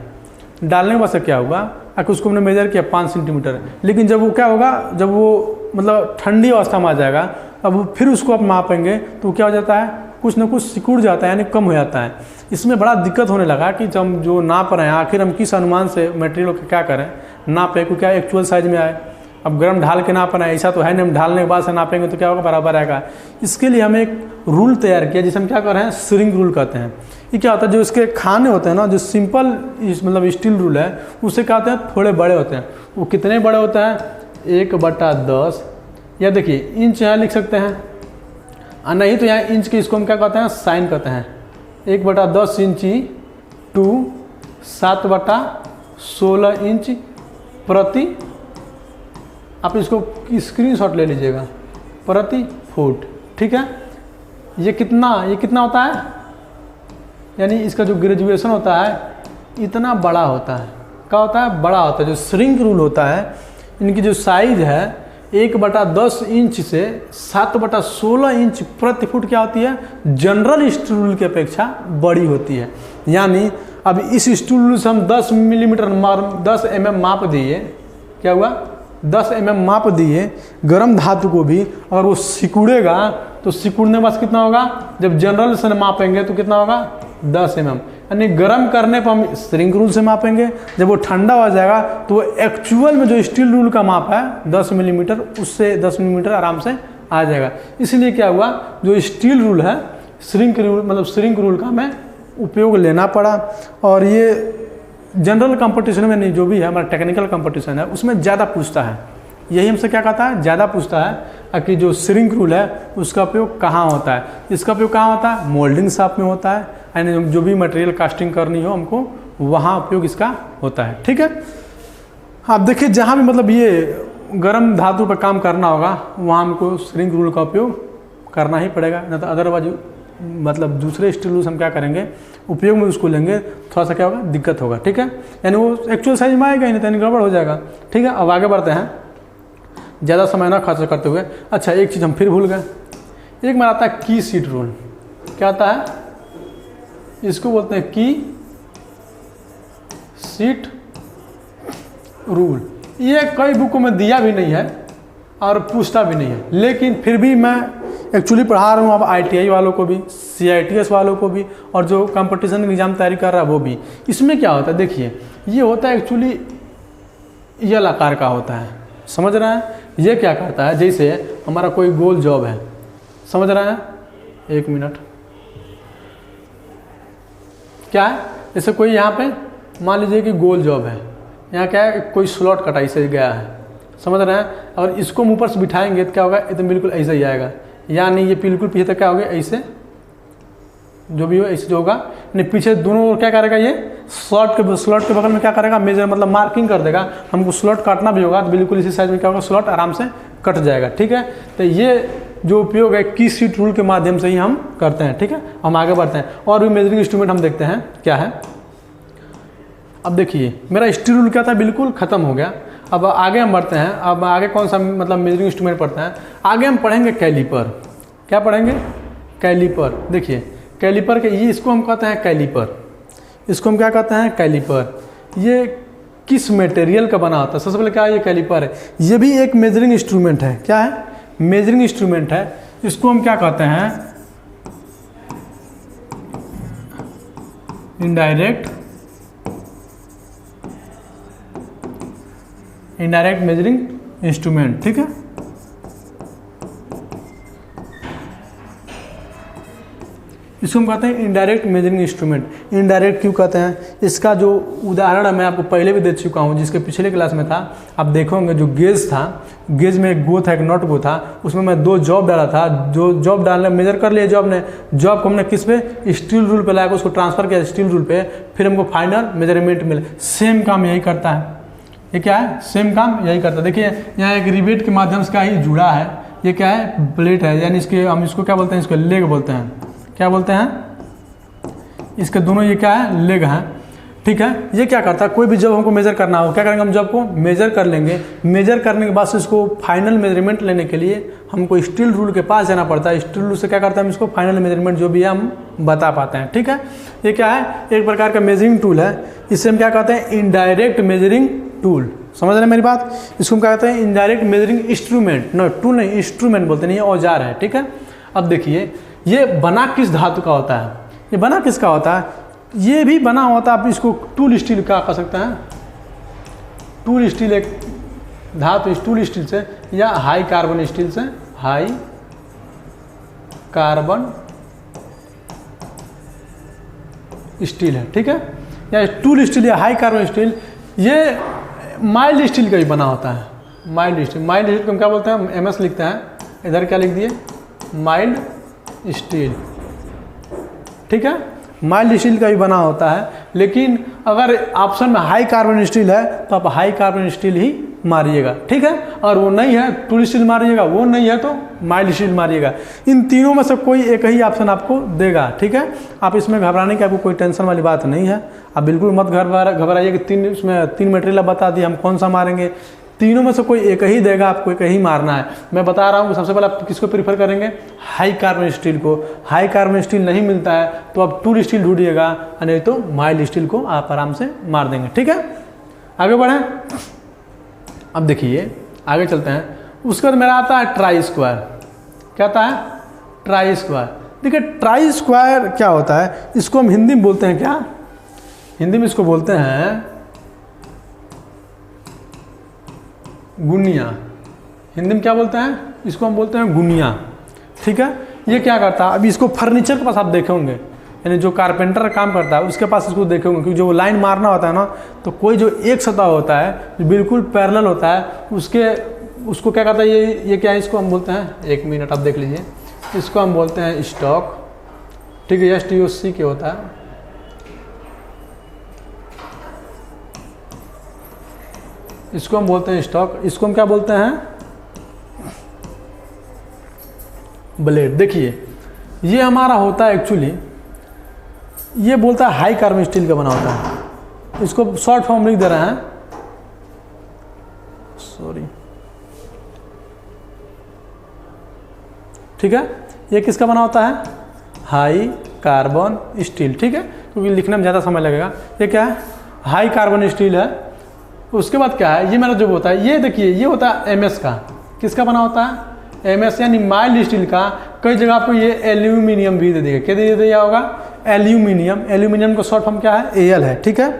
Speaker 1: डालने के बाद से क्या होगा, अगर उसको हमने मेजर किया 5 सेंटीमीटर, लेकिन जब वो क्या होगा, जब वो मतलब ठंडी अवस्था में आ जाएगा, अब फिर उसको आप मापेंगे तो क्या हो जाता है, कुछ ना कुछ सिकुड़ जाता है यानी कम हो जाता है। इसमें बड़ा दिक्कत होने लगा कि जब हम जो नाप रहे हैं, आखिर हम किस अनुमान से मटेरियल को क्या करें, नापें को क्या एक्चुअल साइज में आए। अब गर्म ढाल के नापना है, ऐसा तो है नहीं, हम ढालने के बाद से नापेंगे तो क्या होगा, बराबर आएगा। इसके लिए हम एक रूल तैयार किया जिसे हम क्या कर रहे हैं, श्रिंक रूल कहते हैं। ये क्या होता है, जो इसके खाने होते हैं ना, जो सिंपल मतलब स्टील रूल है, उससे क्या होते हैं, थोड़े बड़े होते हैं। वो कितने बड़े होते हैं, 1/10, या देखिए इंच यहाँ लिख सकते हैं, और नहीं तो यहाँ इंच के इसको हम क्या कहते हैं, साइन कहते हैं। 1/10 इंची टू 7/16 इंच प्रति, आप इसको स्क्रीनशॉट ले लीजिएगा, प्रति फुट, ठीक है। ये कितना होता है, यानी इसका जो ग्रेजुएशन होता है इतना बड़ा होता है, क्या होता है, बड़ा होता है। जो श्रिंक रूल होता है, इनकी जो साइज है 1/10 इंच से 7/16 इंच प्रति फुट क्या होती है, जनरल स्टील रूल की अपेक्षा बड़ी होती है। यानी अब इस स्टील रूल से हम 10 मिलीमीटर 10 mm माप दिए, क्या हुआ, 10 mm माप दिए गर्म धातु को भी, अगर वो सिकुड़ेगा तो सिकुड़ने के बाद कितना होगा, जब जनरल से मापेंगे तो कितना होगा, 10 mm। यानी गर्म करने पर हम श्रिंक रूल से मापेंगे, जब वो ठंडा हो जाएगा तो वो एक्चुअल में जो स्टील रूल का माप है 10 मिलीमीटर, उससे 10 मिलीमीटर आराम से आ जाएगा। इसलिए क्या हुआ, जो स्टील रूल है, श्रिंक रूल का हमें उपयोग लेना पड़ा। और ये जनरल कंपटीशन में नहीं, जो भी है हमारा टेक्निकल कंपटीशन है उसमें ज़्यादा पूछता है, यही हमसे क्या कहता है, ज़्यादा पूछता है कि जो श्रिंक रूल है उसका उपयोग कहाँ होता है। इसका उपयोग कहाँ होता है, मोल्डिंग शॉप में होता है, यानी जो भी मटेरियल कास्टिंग करनी हो हमको वहाँ उपयोग इसका होता है, ठीक है। आप देखिए जहाँ भी मतलब ये गर्म धातु पर काम करना होगा वहाँ हमको श्रिंक रूल का उपयोग करना ही पड़ेगा, नहीं तो अदरवाइज मतलब दूसरे स्टील रूल हम क्या करेंगे, उपयोग में उसको लेंगे, थोड़ा सा क्या होगा, दिक्कत होगा, ठीक है। यानी वो एक्चुअल साइज में आएगा ही नहीं तो गड़बड़ हो जाएगा, ठीक है। अब आगे बढ़ते हैं, ज़्यादा समय ना खर्च करते हुए। अच्छा एक चीज़ हम फिर भूल गए, एक बार आता है की सीट रूल। क्या आता है, इसको बोलते हैं की सीट रूल। ये कई बुकों में दिया भी नहीं है और पूछता भी नहीं है, लेकिन फिर भी मैं एक्चुअली पढ़ा रहा हूँ अब ITI वालों को भी, CITS वालों को भी, और जो कंपटीशन एग्जाम तैयारी कर रहा है वो भी। इसमें क्या होता है, देखिए ये होता है एक्चुअली यल आकार का होता है, समझ रहे हैं। ये क्या करता है, जैसे हमारा कोई गोल जॉब है, समझ रहे हैं, एक मिनट, क्या है, जैसे कोई यहाँ पे मान लीजिए कि गोल जॉब है, यहाँ क्या है, कोई स्लॉट कटाई से गया है, समझ रहे हैं। और इसको मुँह पर से बिठाएंगे तो क्या होगा, एकदम बिल्कुल ऐसा ही आएगा, यानी ये बिल्कुल पीछे तक क्या होगा, ऐसे जो भी हो ऐसे जो होगा, नहीं पीछे दोनों क्या करेगा, ये स्लॉट के बगल में क्या करेगा, मेजर मतलब मार्किंग कर देगा। हमको स्लॉट काटना भी होगा तो बिल्कुल इसी साइज में क्या होगा, स्लॉट आराम से कट जाएगा, ठीक है। तो ये जो उपयोग है की सीट रूल के माध्यम से ही हम करते हैं, ठीक है। हम आगे बढ़ते हैं, और भी मेजरिंग इंस्ट्रूमेंट हम देखते हैं क्या है। अब देखिए मेरा स्टील रूल क्या था, बिल्कुल खत्म हो गया। अब आगे हम बढ़ते हैं, अब आगे कौन सा मतलब मेजरिंग इंस्ट्रूमेंट पढ़ते हैं, आगे हम पढ़ेंगे कैलीपर। क्या पढ़ेंगे, कैलिपर। देखिए कैलिपर के ये इसको हम कहते हैं कैलिपर, इसको हम क्या कहते हैं कैलिपर। ये किस मटेरियल का बना होता है? सबसे पहले क्या है, ये कैलिपर है, ये भी एक मेजरिंग इंस्ट्रूमेंट है। क्या है? मेजरिंग इंस्ट्रूमेंट है। इसको हम क्या कहते हैं? Indirect measuring instrument. ठीक है, इसको हम कहते हैं इनडायरेक्ट मेजरिंग इंस्ट्रूमेंट। इनडायरेक्ट क्यों कहते हैं? इसका जो उदाहरण मैं आपको पहले भी दे चुका हूँ, जिसके पिछले क्लास में था। आप देखोगे जो गेज था, गेज में एक गो था, एक नॉट गो था, उसमें मैं 2 जॉब डाला था। जो जॉब डालने मेजर कर लिया जॉब ने, जॉब को हमने किस पे? स्टील रूल पे लाया, उसको ट्रांसफर किया स्टील रूल पे, फिर हमको फाइनल मेजरमेंट मिले। सेम काम यही करता है। ये क्या है? सेम काम यही करता है। देखिए यहाँ एक रिवेट के माध्यम से क्या ही जुड़ा है। ये क्या है? प्लेट है, यानी इसके हम इसको क्या बोलते हैं? इसको लेग बोलते हैं। क्या बोलते हैं? इसके दोनों ये क्या है? लेग हैं। ठीक है, ये क्या करता है? कोई भी जब हमको मेजर करना हो, क्या करेंगे? हम जब को मेजर कर लेंगे, मेजर करने के बाद से इसको फाइनल मेजरमेंट लेने के लिए हमको स्टील रूल के पास जाना पड़ता है। स्टील रूल से क्या करता है? हम इसको फाइनल मेजरमेंट जो भी है हम बता पाते हैं। ठीक है, ये क्या है? एक प्रकार का मेजरिंग टूल है। इसे हम क्या कहते हैं? Indirect measuring tool. समझ रहे हैं मेरी बात? इसको हम क्या कहते हैं? Indirect measuring instrument. No, tool नहीं, इंस्ट्रूमेंट बोलते हैं, ये औजार है। ठीक है, अब देखिए ये बना किस धातु का होता है? ये बना किसका होता है? ये भी बना होता है, आप इसको टूल स्टील का कह सकते हैं। टूल स्टील एक धातु, टूल स्टील से या हाई कार्बन स्टील से, हाई कार्बन स्टील है। ठीक है, या टूल स्टील या हाई कार्बन स्टील, ये माइल्ड स्टील का भी बना होता है। माइल्ड स्टील, माइल्ड स्टील को हम क्या बोलते हैं? MS लिखते हैं, इधर क्या लिख दिए? Mild steel. ठीक है, माइल्ड स्टील का भी बना होता है। लेकिन अगर ऑप्शन में हाई कार्बन स्टील है तो आप हाई कार्बन स्टील ही मारिएगा। ठीक है, और वो नहीं है टूल स्टील मारिएगा, वो नहीं है तो माइल्ड स्टील मारिएगा। इन तीनों में से कोई एक ही ऑप्शन आपको देगा। ठीक है, आप इसमें घबराने की आपको कोई टेंशन वाली बात नहीं है। आप बिल्कुल मत घबराइए कि इसमें 3 मटेरियल बता दिए, हम कौन सा मारेंगे। तीनों में से कोई एक ही देगा, आपको एक ही मारना है। मैं बता रहा हूँ कि सबसे पहले आप किसको प्रीफर करेंगे? हाई कार्बन स्टील को। हाई कार्बन स्टील नहीं मिलता है तो आप टूल स्टील ढूंढिएगा, नहीं तो माइल्ड स्टील को आप आराम से मार देंगे। ठीक है, आगे बढ़ें। अब देखिए आगे चलते हैं। उसके बाद मेरा आता है ट्राई स्क्वायर। क्या आता है? Try square. देखिए ट्राई स्क्वायर क्या होता है? इसको हम हिंदी में बोलते हैं क्या? हिंदी में इसको बोलते हैं गुनिया। हिंदी में क्या बोलते हैं? इसको हम बोलते हैं गुनिया। ठीक है, ये क्या करता है? अभी इसको फर्नीचर के पास आप देखेंगे, यानी जो कारपेंटर काम करता है उसके पास इसको देखेंगे, क्योंकि जो लाइन मारना होता है ना, तो कोई जो एक सतह होता है जो बिल्कुल पैरेलल होता है, उसको क्या कहता है? ये क्या है? इसको हम बोलते हैं, 1 मिनट आप देख लीजिए, इसको हम बोलते हैं स्टॉक। ठीक है, STOC के होता है। इसको हम बोलते हैं स्टॉक। इसको हम क्या बोलते हैं? ब्लेड। देखिए ये हमारा होता है एक्चुअली, ये बोलता है हाई कार्बन स्टील का बना होता है। इसको शॉर्ट फॉर्म लिख दे रहे हैं, सॉरी। ठीक है, ये किसका बना होता है? High carbon steel. ठीक है, क्योंकि लिखने में ज़्यादा समय लगेगा। ये क्या है? हाई कार्बन स्टील है। उसके बाद क्या है? ये मेरा जो होता है, ये देखिए ये होता है MS का। किसका बना होता है? MS यानी माइल्ड स्टील का। कई जगह आपको ये एल्यूमिनियम भी दे देगा। क्या दे दिया होगा? एल्यूमिनियम। एल्यूमिनियम का शॉर्ट फॉर्म क्या है? AL है। ठीक है,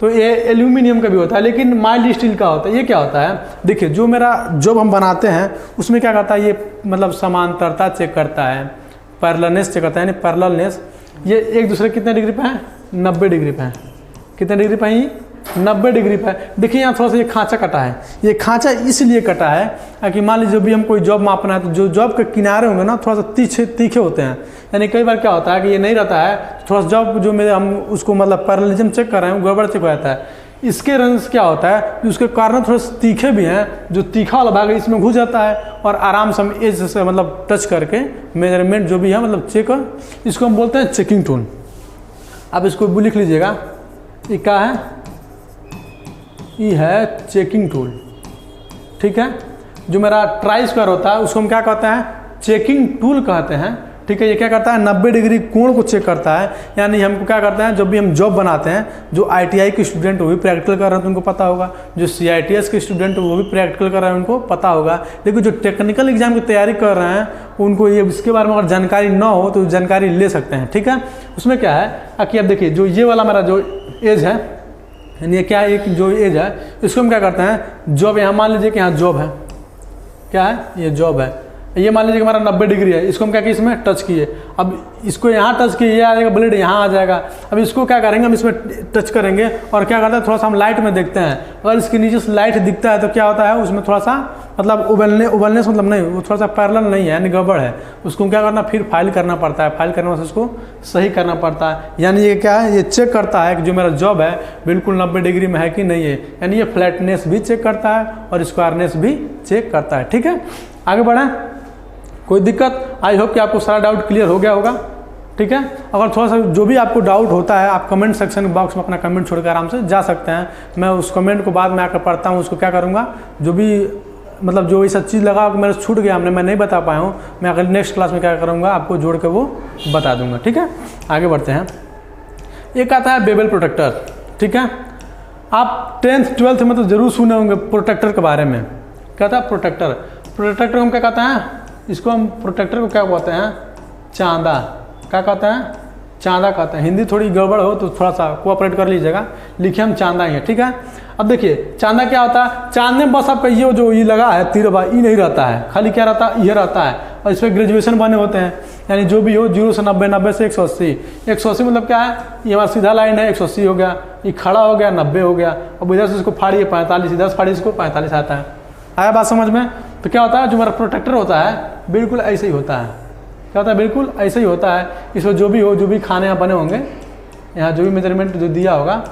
Speaker 1: तो ये एल्यूमिनियम का भी होता है, लेकिन माइल्ड स्टील का होता है। ये क्या होता है? देखिए जो मेरा जॉब हम बनाते हैं उसमें क्या करता है? ये मतलब समांतरता चेक करता है, पैरेललनेस चेक करता है, यानी पैरेललनेस। ये एक दूसरे कितने डिग्री पे है? 90 डिग्री पे है। कितने डिग्री पे है? 90 डिग्री पे। देखिए यहाँ थोड़ा सा ये खांचा कटा है। ये खांचा इसलिए कटा है कि मान लीजिए भी हम कोई जॉब मापना है तो जो जॉब के किनारे होंगे ना थोड़ा सा तीखे होते हैं। यानी कई बार क्या होता है कि ये नहीं रहता है, थोड़ा सा जॉब जो मेरे हम उसको मतलब पैरेललिज्म चेक कर रहे हैं, गड़बड़ चेक हो जाता है। इसके रंग से क्या होता है कि उसके कारण थोड़े से तीखे भी हैं, जो तीखा वाला भाग है इसमें घुस जाता है और आराम से हम एज से मतलब टच करके मेजरमेंट जो भी है मतलब चेक, इसको हम बोलते हैं चेकिंग टूल। आप इसको भी लिख लीजिएगा, ये क्या है? ये है चेकिंग टूल। ठीक है, जो मेरा ट्राई स्क्वायर होता है उसको हम क्या कहते हैं? चेकिंग टूल कहते हैं। ठीक है। ये क्या करता है, 90 डिग्री कोण को चेक करता है। यानी हमको क्या करते हैं, जब भी हम जॉब बनाते हैं, जो ITI के स्टूडेंट वो भी प्रैक्टिकल कर रहे हैं तो उनको पता होगा, जो CITS के स्टूडेंट वो भी प्रैक्टिकल कर रहे हैं उनको पता होगा, लेकिन जो टेक्निकल एग्जाम की तैयारी कर रहे हैं उनको ये इसके बारे में अगर जानकारी ना हो तो जानकारी ले सकते हैं। ठीक है। उसमें क्या है कि आप देखिए, जो ये वाला हमारा जो एज है, यानी क्या एक जो एज है, इसको हम क्या करते हैं, जॉब, यहाँ मान लीजिए कि यहाँ जॉब है, क्या है, ये जॉब है, ये मान लीजिए कि हमारा 90 डिग्री है, इसको हम क्या किए, इसमें टच किए, अब इसको यहाँ टच किए, ये आ जाएगा ब्लेड यहाँ आ जाएगा। अब इसको क्या करेंगे, हम इसमें टच करेंगे और क्या करते हैं, थोड़ा सा हम लाइट में देखते हैं, अगर इसके नीचे से लाइट दिखता है तो क्या होता है, उसमें थोड़ा सा मतलब उबलने से मतलब नहीं, वो थोड़ा सा पैरेलल नहीं है, यानी गड़बड़ है, उसको क्या करना, फिर फाइल करना पड़ता है, फाइल करने से उसको सही करना पड़ता है। यानी ये क्या है, ये चेक करता है कि जो मेरा जॉब है बिल्कुल 90 डिग्री में है कि नहीं है, यानी ये फ्लैटनेस भी चेक करता है और स्क्वायरनेस भी चेक करता है। ठीक है, आगे बढ़ें, कोई दिक्कत? आई होप कि आपको सारा डाउट क्लियर हो गया होगा। ठीक है, अगर थोड़ा सा जो भी आपको डाउट होता है आप कमेंट सेक्शन बॉक्स में अपना कमेंट छोड़कर आराम से जा सकते हैं, मैं उस कमेंट को बाद में आकर पढ़ता हूँ, उसको क्या करूँगा, जो भी मतलब जो ऐसा चीज़ लगा कि मेरे छूट गया, मैं नहीं बता पाया हूँ, मैं अगर नेक्स्ट क्लास में क्या करूँगा, आपको जोड़ के वो बता दूँगा। ठीक है, आगे बढ़ते हैं। एक आता है बेबल प्रोटेक्टर। ठीक है, आप 10th 12th में तो जरूर सुने होंगे प्रोटेक्टर के बारे में। क्या था प्रोटेक्टर? प्रोटेक्टर को हम क्या कहते हैं, इसको हम प्रोटेक्टर को क्या कहते हैं, चांदा। क्या कहते हैं, चांदा कहते हैं। हिंदी थोड़ी गड़बड़ हो तो थोड़ा सा कोऑपरेट कर लीजिएगा, लिखिए हम चांदा ही है। ठीक है, अब देखिए चांदा क्या होता है, चांदे में बस आपका ये जो ये लगा है तिरवा, ये नहीं रहता है, खाली क्या रहता है, ये रहता है, और इस पर ग्रेजुएशन बने होते हैं, यानी जो भी हो 0 से 90, 90 से 180। 180 मतलब क्या है, ये हमारा सीधा लाइन है, 180 हो गया, ये खड़ा हो गया 90 हो गया, अब इधर से इसको फाड़िए 45, इधर से फाड़िए इसको 45 आता है। आया बात समझ में? तो क्या होता है, जो हमारा प्रोटेक्टर होता है बिल्कुल ऐसे ही होता है। क्या होता है, बिल्कुल ऐसे ही होता है। इसमें जो भी हो, जो भी खाने यहाँ बने होंगे, यहाँ जो भी मेजरमेंट जो दिया होगा,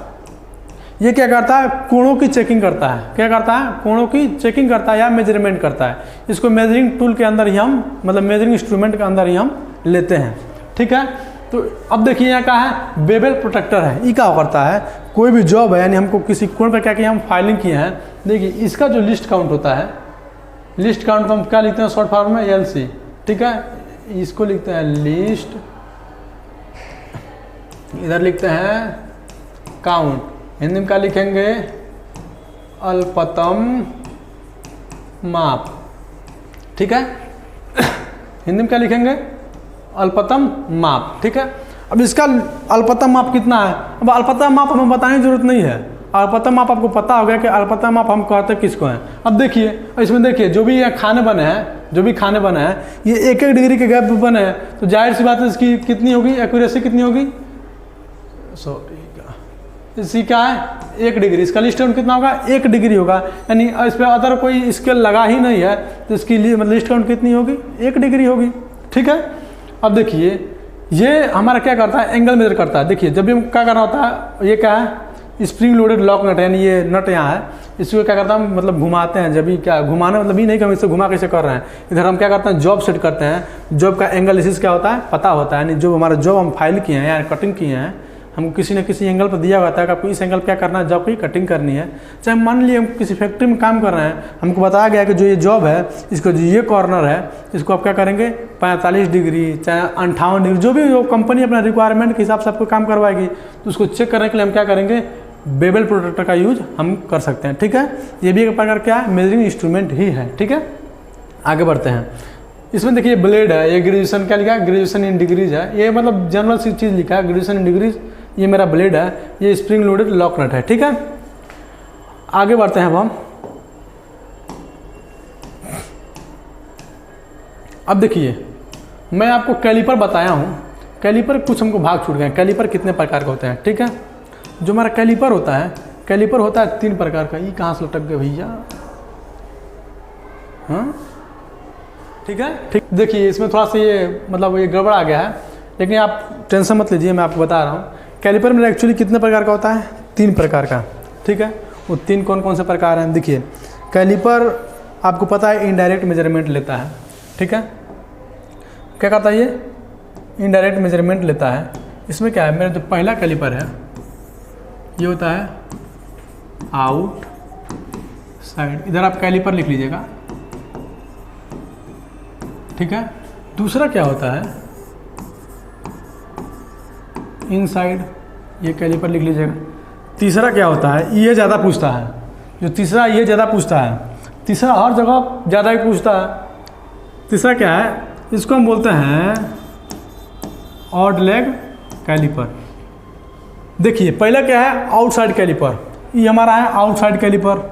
Speaker 1: ये क्या करता है, कोणों की चेकिंग करता है। क्या करता है, कोणों की चेकिंग करता है या मेजरमेंट करता है। इसको मेजरिंग टूल के अंदर ही हम, मतलब मेजरिंग इंस्ट्रूमेंट के अंदर ही हम लेते हैं। ठीक है, तो अब देखिए यहाँ क्या है, बेबल प्रोटेक्टर है। ये क्या करता है, कोई भी जॉब है, यानी हमको किसी कोण पर क्या किया, हम फाइलिंग किए हैं, देखिए इसका जो लिस्ट काउंट होता है, लिस्ट काउंट को हम क्या लिखते हैं शॉर्ट फॉर्म में, LC। ठीक है, इसको लिखते हैं लिस्ट, इधर लिखते हैं काउंट, हिंदी में क्या लिखेंगे, अल्पतम माप। ठीक है, हिंदी में क्या लिखेंगे, अल्पतम माप। ठीक है, अब इसका अल्पतम माप कितना है, अब अल्पतम माप हमें बताने की जरूरत नहीं है, अल्पतम माप आपको पता होगा कि अल्पतम माप हम कहते हैं किसको हैं। अब देखिए इसमें देखिए जो भी यहाँ खाने बने हैं, जो भी खाने बने हैं, ये 1-1 डिग्री के गैप में बने हैं, तो जाहिर सी बात है इसकी कितनी होगी, एक्यूरेसी कितनी होगी, इसकी क्या है 1 डिग्री, इसका लिस्ट काउंट कितना होगा, 1 डिग्री होगा, यानी इस पर अदर कोई स्केल लगा ही नहीं है, तो इसकी लिस्ट काउंट कितनी होगी, 1 डिग्री होगी। ठीक है, अब देखिए ये हमारा क्या करता है, एंगल मेजर करता है। देखिए जब भी हम क्या करना होता है, ये क्या है, स्प्रिंग लोडेड लॉक नट है, यानी ये नट यहाँ है, इसको क्या करता है, मतलब घुमाते हैं। जब भी क्या घुमाना मतलब ये नहीं कि हम इससे घुमा कैसे कर रहे हैं, इधर हम क्या करते हैं, जॉब सेट करते हैं, जॉब का एंगल इसी क्या होता है, पता होता है, यानी जो हमारा जॉब हम फाइल किए हैं या कटिंग किए हैं, हमको किसी न किसी एंगल पर दिया होता है कि आपको इस एंगल पर क्या करना है, जॉब की कटिंग करनी है। चाहे मान लीजिए हम किसी फैक्ट्री में काम कर रहे हैं, हमको बताया गया कि जो ये जॉब है, इसको जो ये कॉर्नर है, इसको आप क्या करेंगे 45 डिग्री, चाहे 58 डिग्री, जो भी वो कंपनी अपना रिक्वायरमेंट के हिसाब से आपको काम करवाएगी, तो उसको चेक करने के लिए हम क्या करेंगे, बेबल प्रोटेक्टर का यूज हम कर सकते हैं। ठीक है, ये भी एक प्रकार क्या है, मेजरिंग इंस्ट्रूमेंट ही है। ठीक है, आगे बढ़ते हैं। इसमें देखिए ब्लेड है, ये ग्रेजुएशन क्या लिखा है, ग्रेजुएशन इन डिग्रीज है, ये मतलब जनरल सी चीज़ लिखा है, ग्रेजुएशन इन डिग्रीज। ये मेरा ब्लेड है, ये स्प्रिंग लोडेड लॉक नट है। ठीक है, आगे बढ़ते हैं हम। अब देखिए मैं आपको कैलिपर बताया हूँ, कैलिपर कुछ हमको भाग छूट गए। कैलिपर कितने प्रकार के होते हैं, ठीक है, जो हमारा कैलिपर होता है, कैलिपर होता है 3 प्रकार का। ये कहाँ से लटक गए भैया, हाँ ठीक है, ठीक। देखिए इसमें थोड़ा सा ये मतलब ये गड़बड़ आ गया है, लेकिन आप टेंशन मत लीजिए, मैं आपको बता रहा हूँ। कैलिपर में एक्चुअली कितने प्रकार का होता है, 3 प्रकार का। ठीक है, वो 3 कौन कौन से प्रकार हैं, देखिए कैलिपर आपको पता है इनडायरेक्ट मेजरमेंट लेता है। ठीक है, क्या करता है ये, इनडायरेक्ट मेजरमेंट लेता है। इसमें क्या है, मेरा जो पहला कैलिपर है ये होता है आउट साइड, इधर आप कैलिपर लिख लीजिएगा। ठीक है, दूसरा क्या होता है, इनसाइड, ये कैलिपर लिख लीजिएगा। तीसरा क्या होता है, ये ज़्यादा पूछता है, जो तीसरा ये ज़्यादा पूछता है, तीसरा हर जगह ज़्यादा ही पूछता है। तीसरा क्या है, इसको हम बोलते हैं ऑड लेग कैलिपर। देखिए पहला क्या है, आउटसाइड कैलिपर, ये हमारा है आउटसाइड कैलिपर।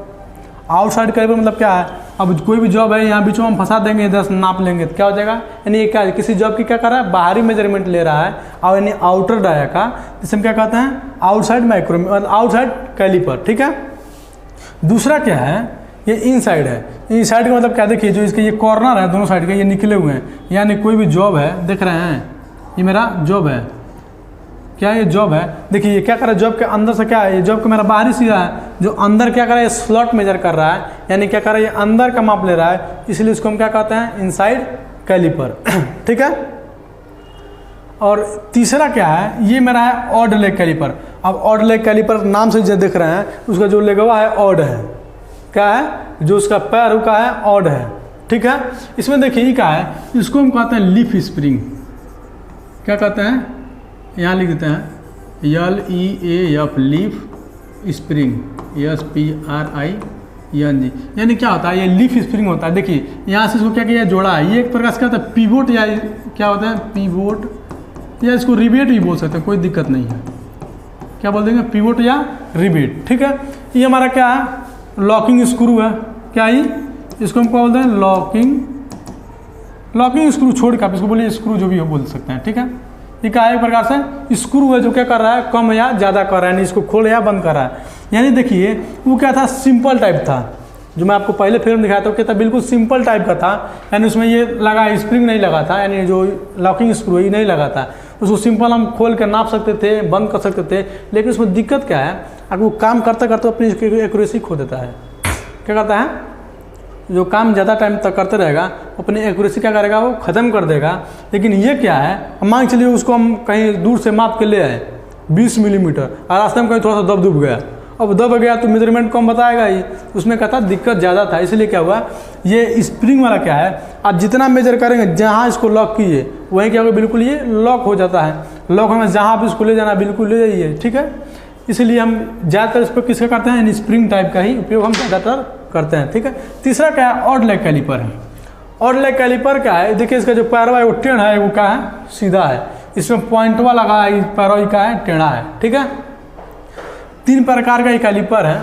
Speaker 1: आउटसाइड कैलिपर मतलब क्या है, अब कोई भी जॉब है यहाँ बीच में हम फंसा देंगे, इधर से नाप लेंगे तो क्या हो जाएगा, यानी ये क्या है, किसी जॉब की क्या कर रहा है, बाहरी मेजरमेंट ले रहा है, और यानी आउटर डाया का, जिसे हम क्या कहते हैं, आउटसाइड माइक्रो, आउटसाइड कैलिपर। ठीक है। दूसरा क्या है, ये इनसाइड है। इनसाइड का मतलब क्या, देखिए जो इसके ये कॉर्नर है दोनों साइड के, ये निकले हुए हैं, यानी कोई भी जॉब है, देख रहे हैं ये मेरा जॉब है, क्या ये जॉब है, देखिए ये क्या कर रहा है, जॉब के अंदर से क्या है, ये जॉब का मेरा बाहरी सिरा है, जो अंदर क्या कर रहा है, स्लॉट मेजर कर रहा है, यानी क्या कर रहा है, ये अंदर का माप ले रहा है, इसलिए इसको हम क्या कहते हैं, इनसाइड कैलिपर। ठीक है। और तीसरा क्या है, ये मेरा है ऑड लेग कैलिपर। अब ऑड लेग कैलिपर नाम से जो देख रहे हैं, उसका जो लेगवा है ऑड है, क्या है, जो उसका पैर का है ऑड है। ठीक है। इसमें देखिए ये क्या है, इसको हम कहते हैं लीफ स्प्रिंग। क्या कहते हैं, यहाँ लिख देते हैं LEAF, लीफ स्प्रिंग, SPRING। यानी क्या होता है, ये लीफ स्प्रिंग होता है। देखिए यहाँ से इसको क्या किया, जोड़ा है, ये एक प्रकार से क्या होता है, पिवोट, या क्या होता है, पिवोट, या इसको रिबेट भी बोल सकते हैं, कोई दिक्कत नहीं है, क्या बोल देंगे, पिवोट या रिबेट। ठीक है। ये हमारा क्या है, लॉकिंग स्क्रू है, क्या ये, इसको हम क्या बोलते हैं, लॉकिंग स्क्रू, छोड़ के आप इसको बोलिए स्क्रू, जो भी हो बोल सकते हैं। ठीक है। ये क्या है, एक प्रकार से स्क्रू है, जो क्या कर रहा है, कम या ज़्यादा कर रहा है, यानी इसको खोल या बंद कर रहा है। यानी देखिए वो क्या था, सिंपल टाइप था, जो मैं आपको पहले फिल्म दिखाया था, वो क्या था, बिल्कुल सिंपल टाइप का था, यानी उसमें ये लगा स्प्रिंग नहीं लगा था, यानी जो लॉकिंग स्क्रू है ये नहीं लगा था, उसको सिंपल हम खोल कर नाप सकते थे, बंद कर सकते थे। लेकिन उसमें दिक्कत क्या है, अगर वो काम करते करते अपनी एक्यूरेसी खो देता है। क्या करता है, जो काम ज़्यादा टाइम तक करते रहेगा, अपनी एक्यूरेसी क्या करेगा, वो ख़त्म कर देगा। लेकिन ये क्या है, मान के चलिए उसको हम कहीं दूर से माप के ले आए 20 मिलीमीटर, और रास्ते में कहीं थोड़ा सा दब दुब गया, अब दब गया तो मेजरमेंट कम बताएगा ही, उसमें कहता दिक्कत ज़्यादा था। इसलिए क्या हुआ, ये स्प्रिंग वाला क्या है, आप जितना मेजर करेंगे, जहाँ इसको लॉक कीजिए वहीं क्या होगा, बिल्कुल ये लॉक हो जाता है। लॉक होने में जहाँ आप इसको ले जाना बिल्कुल ले जाइए। ठीक है। इसलिए हम ज़्यादातर इस पर किसका करते हैं, यानी स्प्रिंग टाइप का ही उपयोग हम ज़्यादातर करते हैं। ठीक है। तीसरा क्या है, ऑड लेग कैलिपर है। ऑड लेग कैलिपर क्या है, देखिए इसका जो पैरवा है वो टेढ़ है, वो क्या है, सीधा है, इसमें पॉइंटवा लगा है, पैरवा का है टेढ़ा है। ठीक है। 3 प्रकार का ये कैलिपर है।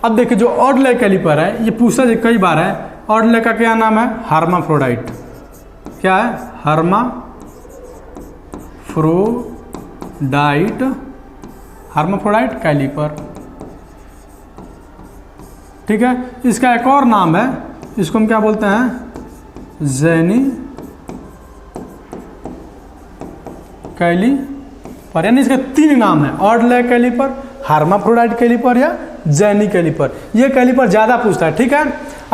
Speaker 1: अब देखिए जो ऑड लेग कैलिपर है, ये पूछा कई बार है, ऑड लेग का क्या नाम है, हर्माफ्रोडाइट। क्या है, हर्माफ्रोडाइट कैलिपर। ठीक है। इसका एक और नाम है, इसको हम क्या बोलते हैं, जेनी कैलिपर, यानी इसके 3 नाम है, odd leg calliper, hermaphrodite calliper या जेनी कैलिपर। ये कैलिपर ज़्यादा पूछता है। ठीक है।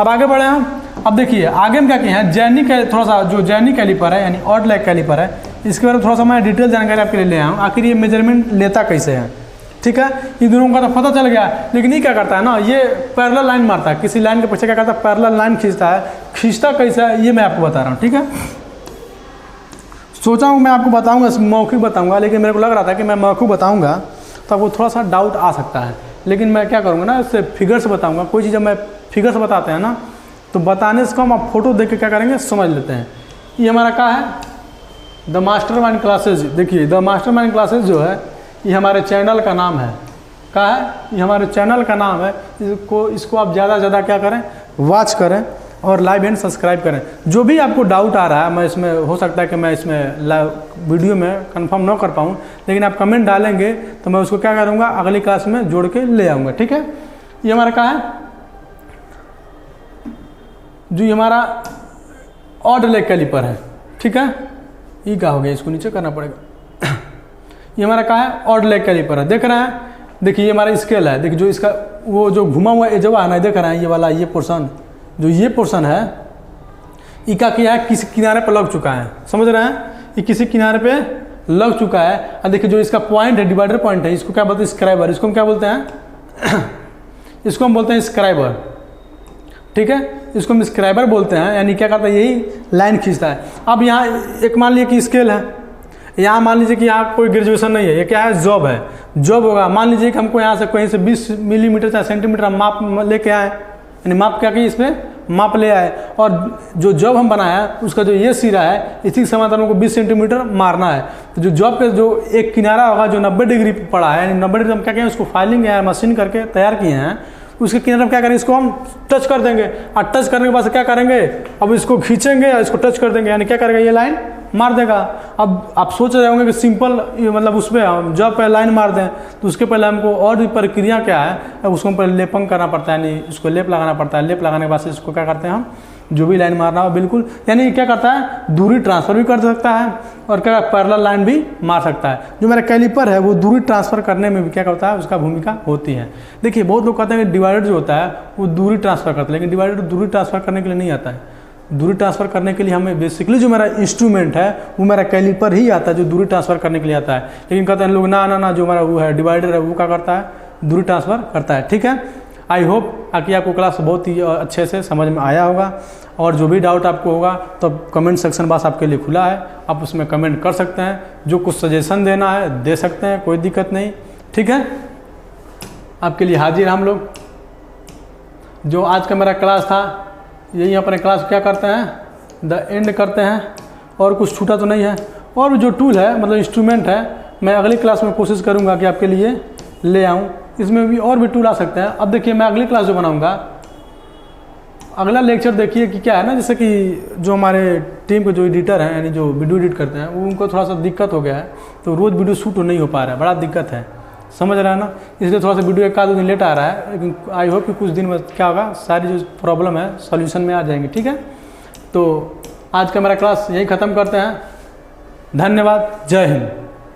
Speaker 1: अब आगे बढ़े हम। अब देखिए आगे हम क्या किए हैं, जेनी का थोड़ा सा जो जेनी कैलिपर है, यानी ऑड लेग कैलिपर है, इसके बारे में थोड़ा सा मैं डिटेल जानकारी आपके लिए ले आया हूँ, आखिर ये मेजरमेंट लेता कैसे है। ठीक है। इन दोनों का तो पता चल गया, लेकिन ये क्या करता है ना, ये पैरेलल लाइन मारता है, किसी लाइन के पीछे क्या करता है, पैरेलल लाइन खींचता है। खींचता कैसे है ये मैं आपको बता रहा हूँ। ठीक है। सोचा हूँ मैं आपको बताऊँगा, मौखिक बताऊँगा, लेकिन मेरे को लग रहा था कि मैं मौखिक बताऊँगा तो आपको थोड़ा सा डाउट आ सकता है, लेकिन मैं क्या करूँगा ना, इससे फिगर से बताऊँगा। कोई चीज़ जब मैं फिगर से बताते हैं ना, तो बताने से कम आप फोटो देख के क्या करेंगे, समझ लेते हैं। ये हमारा क्या है, द मास्टरमाइंड क्लासेज। देखिए द मास्टरमाइंड क्लासेज जो है, ये हमारे चैनल का नाम है। क्या है, ये हमारे चैनल का नाम है। इसको आप ज़्यादा से ज़्यादा क्या करें, वॉच करें और लाइव एंड सब्सक्राइब करें। जो भी आपको डाउट आ रहा है, मैं इसमें हो सकता है कि मैं इसमें वीडियो में कंफर्म ना कर पाऊँ, लेकिन आप कमेंट डालेंगे तो मैं उसको क्या करूँगा, अगली क्लास में जोड़ के ले आऊँगा। ठीक है। ये हमारा क्या है, जो ये हमारा ऑड लेग कैलिपर है। ठीक है। ये क्या हो गया, इसको नीचे करना पड़ेगा। ये हमारा क्या है, ऑड लेग कैलिपर है। देख रहे हैं, देखिए ये हमारा स्केल है। देखिए जो इसका वो जो घुमा हुआ ये जगह है ना, देख रहे हैं, ये वाला ये पोर्शन, जो ये पोर्शन है, ये क्या किया है, किसी किनारे पर लग चुका है। समझ रहे हैं, ये किसी किनारे पे लग चुका है। और देखिए जो इसका पॉइंट है, डिवाइडर पॉइंट है, इसको क्या बोलते हैं, स्क्राइबर। इसको हम क्या बोलते हैं, इसको हम बोलते हैं स्क्राइबर। ठीक है। इसको हम स्क्राइबर बोलते हैं, यानी क्या करता है, यही लाइन खींचता है। अब यहाँ एक मान लिया कि स्केल है, यहाँ मान लीजिए कि यहाँ कोई ग्रेजुएशन नहीं है, ये क्या है, जॉब है, जॉब होगा। मान लीजिए कि हमको यहाँ से कहीं से 20 मिलीमीटर या सेंटीमीटर हम माप लेके आए, यानी माप क्या किए, इसमें माप ले आए, और जो जॉब हम बनाया है उसका जो ये सिरा है इसी के समांतर हमको 20 सेंटीमीटर मारना है। तो जो जॉब का जो एक किनारा होगा जो 90 डिग्री पड़ा है, यानी 90 डिग्री हम क्या किए, उसको फाइलिंग या मशीन करके तैयार किए हैं, उसके किनारे में क्या करेंगे, इसको हम टच कर देंगे, और टच करने के बाद क्या करेंगे, अब इसको खींचेंगे और इसको टच कर देंगे, यानी क्या करेगा, ये लाइन मार देगा। अब आप सोच रहे होंगे कि सिंपल मतलब उस पर जॉब पे लाइन मार दें, तो उसके पहले हमको और भी प्रक्रिया क्या है, अब उसको पहले लेपन करना पड़ता है, यानी उसको लेप लगाना पड़ता है। लेप लगाने के बाद से इसको क्या करते हैं हम, जो भी लाइन मारना हो बिल्कुल, यानी क्या करता है, दूरी ट्रांसफर भी कर सकता है और क्या पैरेलल लाइन भी मार सकता है। जो मेरा कैलिपर है वो दूरी ट्रांसफर करने में भी क्या करता है, उसका भूमिका होती है। देखिए बहुत लोग कहते हैं कि डिवाइडर जो होता है वो दूरी ट्रांसफर करता है, लेकिन डिवाइडर दूरी ट्रांसफर करने के लिए नहीं आता है। दूरी ट्रांसफर करने के लिए हमें बेसिकली जो मेरा इंस्ट्रूमेंट है वो मेरा कैलिपर ही आता है, जो दूरी ट्रांसफर करने के लिए आता है। लेकिन कहते हैं लोग ना ना ना, जो हमारा वो है डिवाइडर है वो क्या करता है, दूरी ट्रांसफर करता है। ठीक है, आई होप कि आपको क्लास बहुत ही अच्छे से समझ में आया होगा, और जो भी डाउट आपको होगा तो कमेंट सेक्शन बॉक्स आपके लिए खुला है, आप उसमें कमेंट कर सकते हैं, जो कुछ सजेशन देना है दे सकते हैं, कोई दिक्कत नहीं। ठीक है, आपके लिए हाजिर हम लोग। जो आज का मेरा क्लास था यही अपने क्लास क्या करते हैं, द एंड करते हैं, और कुछ छूटा तो नहीं है। और भी जो टूल है मतलब इंस्ट्रूमेंट है, मैं अगली क्लास में कोशिश करूँगा कि आपके लिए ले आऊँ, इसमें भी और भी टूल आ सकते हैं। अब देखिए मैं अगली क्लास जो बनाऊँगा, अगला लेक्चर देखिए कि क्या है ना, जैसे कि जो हमारे टीम के जो एडिटर हैं, यानी जो वीडियो एडिट करते हैं, वो उनको थोड़ा सा दिक्कत हो गया है, तो रोज़ वीडियो शूट नहीं हो पा रहा है, बड़ा दिक्कत है, समझ रहे हैं ना, इसलिए थोड़ा सा वीडियो एक आध दिन लेट आ रहा है। लेकिन आई होप कि कुछ दिन में क्या होगा, सारी जो प्रॉब्लम है सॉल्यूशन में आ जाएंगे। ठीक है, तो आज का मेरा क्लास यही ख़त्म करते हैं। धन्यवाद, जय हिंद।